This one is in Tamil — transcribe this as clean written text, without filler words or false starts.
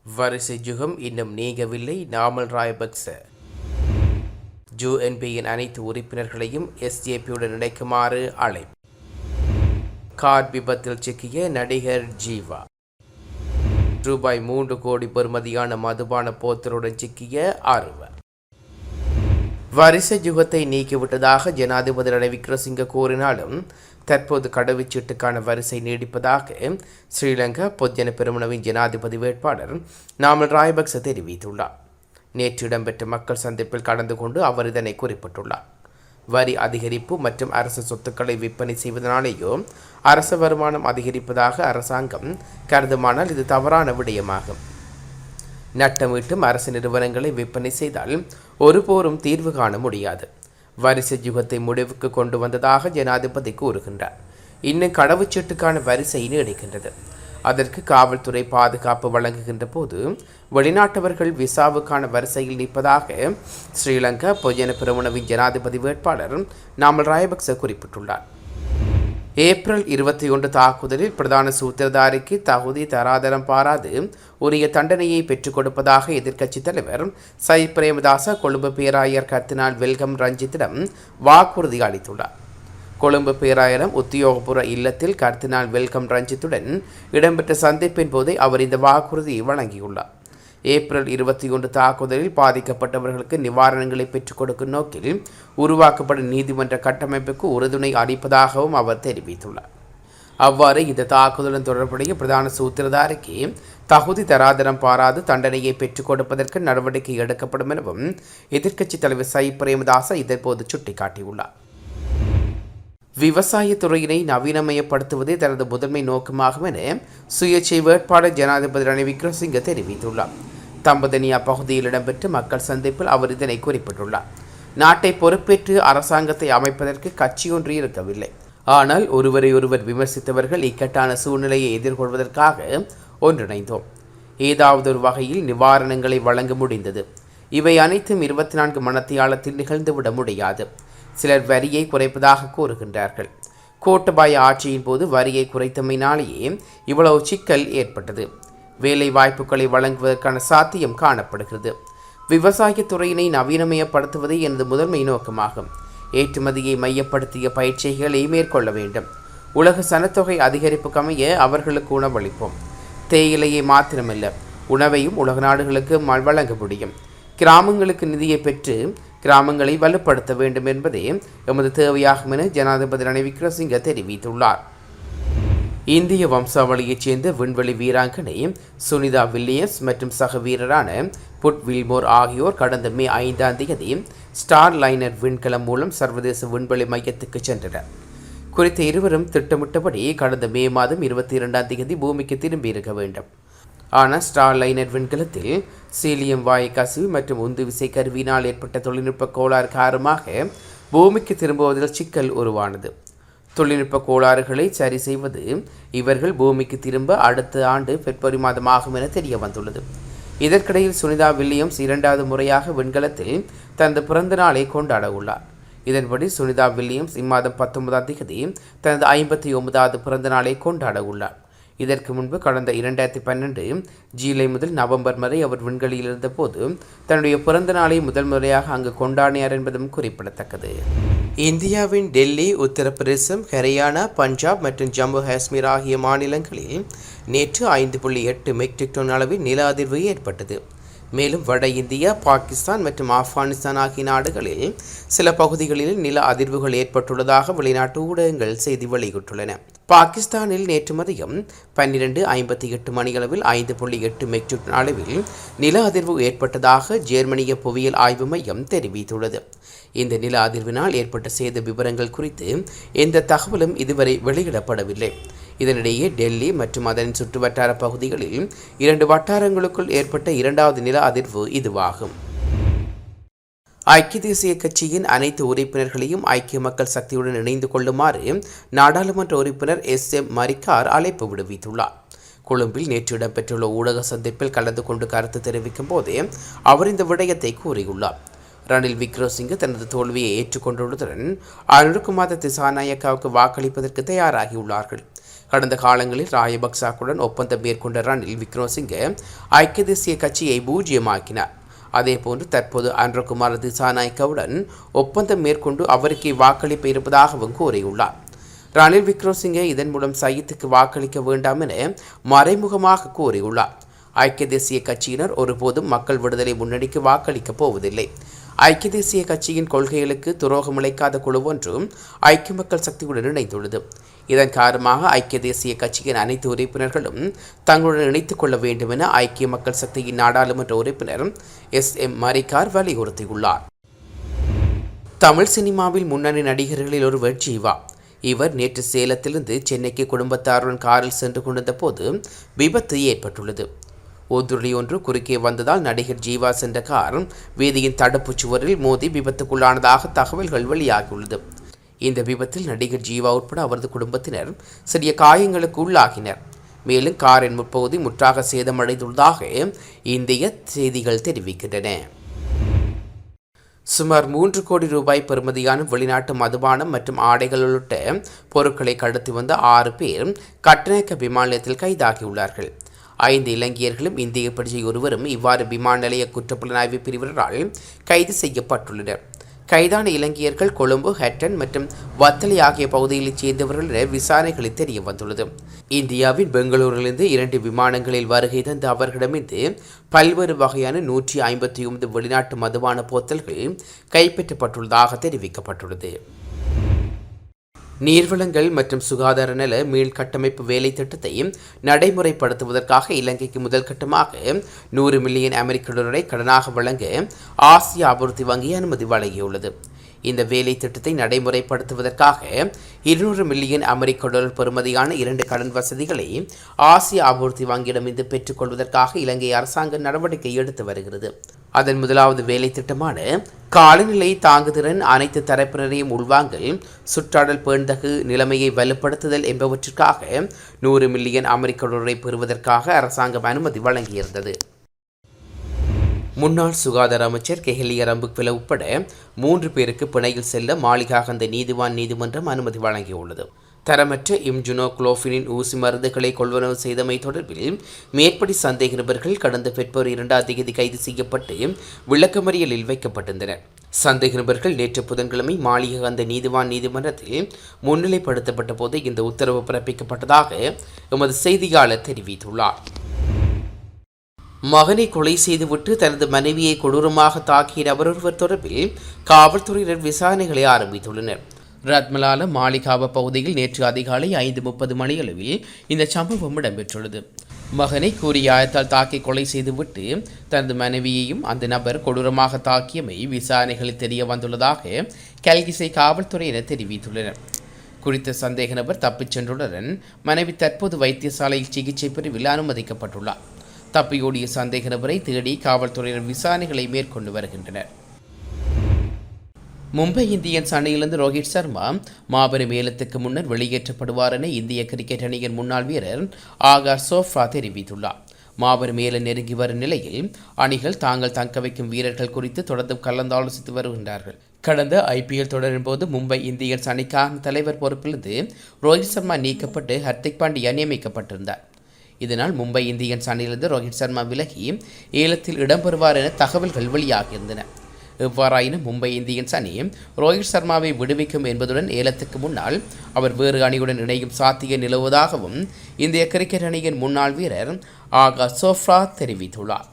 வரிசை யுகம் இன்னும் நீங்கவில்லை. நாமல் ராயபக்ச யுஎன்பியின் அனைத்து உறுப்பினர்களையும் எஸ்ஜேபியுடன் இணைக்குமாறு அழைப்பு. கார் விபத்தில் சிக்கிய நடிகர் ஜீவா. ரூபாய் 3 கோடி பெறுமதியான மதுபான போத்தலுடன் சிக்கிய 6. வரிசை யுகத்தை நீக்கிவிட்டதாக ஜனாதிபதி ரணில் விக்ரமசிங்க கூறினாலும் தற்போது கடவுச்சீட்டுக்கான வரிசை நீடிப்பதாக ஸ்ரீலங்கா பொதுஜன பெரமுனவின் ஜனாதிபதி வேட்பாளர் நாமல் ராயபக்ச தெரிவித்துள்ளார். நேற்று இடம்பெற்ற மக்கள் சந்திப்பில் கலந்து கொண்டு அவர் இதனை குறிப்பிட்டுள்ளார். வரி அதிகரிப்பு மற்றும் அரசு சொத்துக்களை விற்பனை செய்வதனாலேயோ அரசு வருமானம் அதிகரிப்பதாக அரசாங்கம் கருதுமானால் இது தவறான விடயமாகும். நட்டமீட்டும் அரசு நிறுவனங்களை விற்பனை செய்தால் ஒருபோரும் தீர்வு காண முடியாது. வரிசை யுகத்தை முடிவுக்கு கொண்டு வந்ததாக ஜனாதிபதி கூறுகின்றார். இன்னும் கடவுச்சீட்டுக்கான வரிசை நீடிக்கின்றது. அதற்கு காவல்துறை பாதுகாப்பு வழங்குகின்ற போது வெளிநாட்டவர்கள் விசாவுக்கான வரிசையில் நிற்பதாக ஸ்ரீலங்கா பொதுஜன பெரமுனவின் ஜனாதிபதி வேட்பாளர் நாமல் ராயபக்ச குறிப்பிட்டுள்ளார். ஏப்ரல் 21 தாக்குதலில் பிரதான சூத்திரதாரிக்கு தகுதி தராதரம் பாராது உரிய தண்டனையை பெற்றுக் கொடுப்பதாக எதிர்க்கட்சித் தலைவர் சயித் பிரேமதாச கொழும்பு பேராயர் கர்தினால் வெல்கம் ரஞ்சித்திடம் வாக்குறுதி அளித்துள்ளார். கொழும்பு பேராயரம் உத்தியோகபூர்வ இல்லத்தில் கர்தினால் வெல்கம் ரஞ்சித்துடன் இடம்பெற்ற சந்திப்பின் போதே அவர் இந்த வாக்குறுதியை வழங்கியுள்ளார். ஏப்ரல் 21 தாக்குதலில் பாதிக்கப்பட்டவர்களுக்கு நிவாரணங்களை பெற்றுக் கொடுக்கும் நோக்கில் உருவாக்கப்படும் நீதிமன்ற கட்டமைப்புக்கு உறுதுணை அளிப்பதாகவும் அவர் தெரிவித்துள்ளார். அவ்வாறு இந்த தாக்குதலுடன் தொடர்புடைய பிரதான சூத்திரதாரிக்கு தகுதி தராதரம் பாராது தண்டனையை பெற்றுக் கொடுப்பதற்கு நடவடிக்கை எடுக்கப்படும் எனவும் எதிர்க்கட்சித் தலைவர் சயித் பிரேமதாச இதன்போது சுட்டிக்காட்டியுள்ளார். விவசாயத்துறையினை நவீனமயப்படுத்துவதே தனது முதன்மை நோக்கமாகும் என சுயேட்சை வேட்பாளர் ஜனாதிபதி ரணில் விக்ரமசிங்க தெரிவித்துள்ளார். தம்பதனியா பகுதியில் இடம்பெற்ற மக்கள் சந்திப்பில் அவர் இதனை குறிப்பிட்டுள்ளார். நாட்டை பொறுப்பேற்று அரசாங்கத்தை அமைப்பதற்கு கட்சி ஒன்று இருக்கவில்லை. ஆனால் ஒருவரை விமர்சித்தவர்கள் இக்கட்டான சூழ்நிலையை எதிர்கொள்வதற்காக ஒன்றிணைந்தோம். ஏதாவது ஒரு வகையில் நிவாரணங்களை வழங்க முடிந்தது. இவை அனைத்தும் 24 மணித்தியாலத்தில் நிகழ்ந்துவிட முடியாது. சிலர் வரியை குறைப்பதாக கூறுகின்றார்கள். கோட்டபாய ஆட்சியின் போது வரியை குறைத்தமையினாலேயே இவ்வளவு சிக்கல் ஏற்பட்டது. வேலை வாய்ப்புகளை வழங்குவதற்கான சாத்தியம் காணப்படுகிறது. விவசாயத்துறையினை நவீனமயப்படுத்துவதே எனது முதன்மை நோக்கமாகும். ஏற்றுமதியை மையப்படுத்திய பயிற்சிகளை மேற்கொள்ள வேண்டும். உலக சனத்தொகை அதிகரிப்புக்கமைய அவர்களுக்கு உணவளிப்போம். தேயிலையை மாத்திரமல்ல, உணவையும் உலக நாடுகளுக்கு வழங்க முடியும். கிராமங்களுக்கு நிதியை பெற்று கிராமங்களை வலுப்படுத்த வேண்டும் என்பதே எமது தேவையாகும் என ஜனாதிபதி ரணில் விக்ரமசிங்க தெரிவித்துள்ளார். இந்திய வம்சாவளியைச் சேர்ந்த விண்வெளி வீராங்கனை சுனிதா வில்லியம்ஸ் மற்றும் சக வீரரான புட் வில்மோர் ஆகியோர் கடந்த மே 5ஆம் தேதி ஸ்டார் லைனர் விண்கலம் மூலம் சர்வதேச விண்வெளி மையத்துக்கு சென்றனர். குறித்த இருவரும் திட்டமிட்டபடி கடந்த மே மாதம் 22ஆம் தேதி பூமிக்கு திரும்பியிருக்க வேண்டும். ஆனால் ஸ்டார் லைனர் விண்கலத்தில் சீலியம் வாயு கசிவு மற்றும் உந்து விசை கருவியினால் ஏற்பட்ட தொழில்நுட்ப கோளாறு காரணமாக பூமிக்கு திரும்புவதில் சிக்கல் உருவானது. தொழில்நுட்ப கோளாறுகளை சரி செய்வது இவர்கள் பூமிக்கு திரும்ப அடுத்த ஆண்டு பிப்ரவரி மாதம் ஆகும் என தெரிய வந்துள்ளது. இதற்கிடையில் சுனிதா வில்லியம்ஸ் 2வது முறையாக விண்கலத்தில் தனது பிறந்த நாளை கொண்டாட உள்ளார். இதன்படி சுனிதா வில்லியம்ஸ் இம்மாதம் 19ஆம் தேதி தனது 59வது பிறந்த நாளை கொண்டாட உள்ளார். இதற்கு முன்பு கடந்த 2012 ஜூலை முதல் நவம்பர் வரை அவர் விண்வெளியில் இருந்தபோது தன்னுடைய பிறந்த நாளை முதல் முறையாக அங்கு கொண்டாடினார் என்பதும் குறிப்பிடத்தக்கது. இந்தியாவின் டெல்லி, உத்தரப்பிரதேசம், ஹரியானா, பஞ்சாப் மற்றும் ஜம்மு காஷ்மீர் ஆகிய மாநிலங்களில் நேற்று 5.8 மெட்ரிக் டன் அளவில் நில அதிர்வு ஏற்பட்டது. மேலும் வட இந்தியா, பாகிஸ்தான் மற்றும் ஆப்கானிஸ்தான் ஆகிய நாடுகளில் சில பகுதிகளில் நில அதிர்வுகள் ஏற்பட்டுள்ளதாக வெளிநாட்டு ஊடகங்கள் செய்தி வெளியிட்டுள்ளன. பாகிஸ்தானில் நேற்று மதியம் 12:58 மணியளவில் 5.8 மெட்ரிக் டன் அளவில் நில அதிர்வு ஏற்பட்டதாக ஜெர்மனிய புவியியல் ஆய்வு மையம் தெரிவித்துள்ளது. இந்த நில அதிர்வினால் ஏற்பட்ட சேத விவரங்கள் குறித்து எந்த தகவலும் இதுவரை வெளியிடப்படவில்லை. இதனிடையே டெல்லி மற்றும் அதன் சுற்றுவட்டார பகுதிகளில் 2 வட்டாரங்களுக்குள் ஏற்பட்ட 2வது நில அதிர்வு இதுவாகும். ஐக்கிய தேசிய கட்சியின் அனைத்து உறுப்பினர்களையும் ஐக்கிய மக்கள் சக்தியுடன் இணைந்து கொள்ளுமாறு நாடாளுமன்ற உறுப்பினர் SM மரிக்கார் அழைப்பு விடுவித்துள்ளார். கொழும்பில் நேற்று இடம்பெற்றுள்ள ஊடக சந்திப்பில் கலந்து கொண்டு கருத்து தெரிவிக்கும் போதே அவர் இந்த விடயத்தை கூறியுள்ளார். ரணில் விக்ரமசிங்க தனது தோல்வியை ஏற்றுக்கொண்டுள்ளதுடன் அனுருகுமார திசாநாயக்காவுக்கு வாக்களிப்பதற்கு தயாராகியுள்ளார்கள். கடந்த காலங்களில் ராஜபக்சாவுடன் ஒப்பந்தம் மேற்கொண்ட ரணில் விக்ரமசிங்கே ஐக்கிய தேசிய கட்சியை பூஜ்ஜியமாக்கினார். அதேபோன்று தற்போது அன்றகுமார திசாநாயக்கவுடன் ஒப்பந்தம் மேற்கொண்டு அவருக்கே வாக்களிப்பு இருப்பதாகவும் கூறியுள்ளார். ரணில் விக்ரமசிங்கே இதன் மூலம் சயீத்துக்கு வாக்களிக்க வேண்டாம் என மறைமுகமாக கூறியுள்ளார். ஐக்கிய தேசிய கட்சியினர் ஒருபோதும் மக்கள் விடுதலை முன்னணிக்கு வாக்களிக்கப் போவதில்லை. ஐக்கிய தேசிய கட்சியின் கொள்கைகளுக்கு துரோகம் இழைக்காத குழு ஒன்றும் ஐக்கிய மக்கள் சக்தியுடன் இணைந்துள்ளது. இதன் காரணமாக ஐக்கிய தேசிய கட்சியின் அனைத்து உறுப்பினர்களும் தங்களுடன் இணைத்துக் கொள்ள வேண்டும் என ஐக்கிய மக்கள் சக்தியின் நாடாளுமன்ற உறுப்பினர் SM மரிக்கார் வலியுறுத்தியுள்ளார். தமிழ் சினிமாவில் முன்னணி நடிகர்களில் ஒருவர் ஜீவா. இவர் நேற்று சேலத்திலிருந்து சென்னைக்கு குடும்பத்தாருடன் காரில் சென்று கொண்டிருந்த போது விபத்து ஏற்பட்டுள்ளது. ஊர்துளி ஒன்று குறுக்கே வந்ததால் நடிகர் ஜீவா சென்ற கார் வீதியின் தடுப்பு சுவரில் மோதி விபத்துக்குள்ளானதாக தகவல்கள் வெளியாகியுள்ளது. இந்த விபத்தில் நடிகர் ஜீவா உட்பட அவரது குடும்பத்தினர் சிறிய காயங்களுக்கு உள்ளாகினர். மேலும் காரின் முற்பகுதி முற்றாக சேதமடைந்துள்ளதாக இந்திய செய்திகள் தெரிவிக்கின்றன. சுமார் 3 கோடி ரூபாய் பெறுமதியான வெளிநாட்டு மதுபானம் மற்றும் ஆடைகள் உள்ளிட்ட பொருட்களை கடத்தி வந்த 6 பேர் கட்டநாயக்க விமான நிலையத்தில் கைதாகியுள்ளார்கள். 5 இலங்கையர்களும் இந்திய பிரஜை ஒருவரும் இவ்வாறு விமான நிலைய குற்றப்புலனாய்வு பிரிவினரால் கைது செய்யப்பட்டுள்ளனர். கைதான இலங்கையர்கள் கொழும்பு, ஹட்டன் மற்றும் வத்தலை ஆகிய பகுதிகளைச் சேர்ந்தவர்கள் என விசாரணைகளில் தெரிய வந்துள்ளது. இந்தியாவின் பெங்களூரிலிருந்து 2 விமானங்களில் வருகை தந்த அவர்களிடமிருந்து பல்வேறு வகையான 159 வெளிநாட்டு மதுபான போத்தல்கள் கைப்பற்றப்பட்டுள்ளதாக தெரிவிக்கப்பட்டுள்ளது. நீர்வளங்கள் மற்றும் சுகாதார நல மீள்கட்டமைப்பு வேலை திட்டத்தை நடைமுறைப்படுத்துவதற்காக இலங்கைக்கு முதல் கட்டமாக 100 மில்லியன் அமெரிக்க டாலரை கடனாக வழங்க ஆசிய அபிவிருத்தி வங்கி அனுமதி வழங்கியுள்ளது. இந்த வேலை திட்டத்தை நடைமுறைப்படுத்துவதற்காக 200 மில்லியன் அமெரிக்க டாலர் பெறுமதியான 2 கடன் வசதிகளை ஆசிய அபிவிருத்தி வங்கியிடமிருந்து பெற்றுக்கொள்வதற்காக இலங்கை அரசாங்கம் நடவடிக்கை எடுத்து வருகிறது. அதன் முதலாவது வேலை திட்டமான காலநிலை தாங்குதிறன், அனைத்து தரப்பினரையும் உள்வாங்கல், சுற்றாடல் பேண்தகு நிலைமையை வலுப்படுத்துதல் என்பவற்றிற்காக 100 மில்லியன் அமெரிக்க டாலரை பெறுவதற்காக அரசாங்கம் அனுமதி வழங்கியிருந்தது. முன்னாள் சுகாதார அமைச்சர் கெஹலிய ரம்புக்வெல உட்பட 3 பேருக்கு பிணையில் செல்ல மாளிகாகந்த நீதிவான் நீதிமன்றம் அனுமதி வழங்கியுள்ளது. தரமற்ற இம்ஜுனோகுளோஃபினின் ஊசி மருந்துகளை கொள்வனவு செய்தமை தொடர்பில் மேற்படி சந்தேக நபர்கள் கடந்த பிப்ரவரி 2ஆம் தேதி கைது செய்யப்பட்டு விளக்கமறியலில் வைக்கப்பட்டிருந்தனர். சந்தேக நபர்கள் நேற்று புதன்கிழமை மாளிகாகந்த நீதிவான் நீதிமன்றத்தில் முன்னிலைப்படுத்தப்பட்ட போது இந்த உத்தரவு பிறப்பிக்கப்பட்டதாக எமது செய்தியாளர் தெரிவித்துள்ளார். மகனை கொலை செய்துவிட்டு தனது மனைவியை கொடூரமாக தாக்கிய நபரொருவர் தொடர்பில் காவல்துறையினர் விசாரணைகளை ஆரம்பித்துள்ளனர். ரத்மலால மாளிகாவ பகுதியில் நேற்று அதிகாலை 5:30 மணியளவில் இந்த சம்பவம் இடம்பெற்றுள்ளது. மகனை கூறிய ஆயத்தால் தாக்கி கொலை செய்துவிட்டு தனது மனைவியையும் அந்த நபர் கொடூரமாக தாக்கியமை விசாரணைகளில் தெரிய வந்துள்ளதாக கல்கிசை காவல்துறையினர் தெரிவித்துள்ளனர். குறித்த சந்தேக நபர் தப்பிச் சென்றுடன் மனைவி தற்போது வைத்தியசாலையில் சிகிச்சை பிரிவில் அனுமதிக்கப்பட்டுள்ளார். தப்பியோடிய சந்தேக நபரை தேடி காவல்துறையினர் விசாரணைகளை மேற்கொண்டு வருகின்றனர். மும்பை இந்தியன்ஸ் அணியிலிருந்து ரோஹித் சர்மா மாபெரும் ஏலத்துக்கு முன்னர் வெளியேற்றப்படுவார் என இந்திய கிரிக்கெட் அணியின் முன்னாள் வீரர் ஆகாஷ் சோப்ரா தெரிவித்துள்ளார். மாபெரும் ஏலம் நெருங்கி வரும் நிலையில் அணிகள் தாங்கள் தங்க வைக்கும் வீரர்கள் குறித்து தொடர்ந்து கலந்தாலோசித்து வருகின்றார்கள். கடந்த IPL தொடரின் போது மும்பை இந்தியன்ஸ் அணிக்கான தலைவர் பொறுப்பிலிருந்து ரோஹித் சர்மா நீக்கப்பட்டு ஹர்திக் பாண்டியா நியமிக்கப்பட்டிருந்தார். இதனால் மும்பை இந்தியன்ஸ் அணியிலிருந்து ரோஹித் சர்மா விலகி ஏலத்தில் இடம்பெறுவார் என தகவல்கள் வெளியாகியிருந்தன. எவ்வாறாயினும் மும்பை இந்தியன்ஸ் அணி ரோஹித் சர்மாவை விடுவிக்கும் என்பதுடன் ஏலத்துக்கு முன்னால் அவர் வேறு அணியுடன் இணையும் சாத்தியம் நிலவுவதாகவும் இந்திய கிரிக்கெட் அணியின் முன்னாள் வீரர் ஆகாஷ் சோப்ரா தெரிவித்துள்ளார்.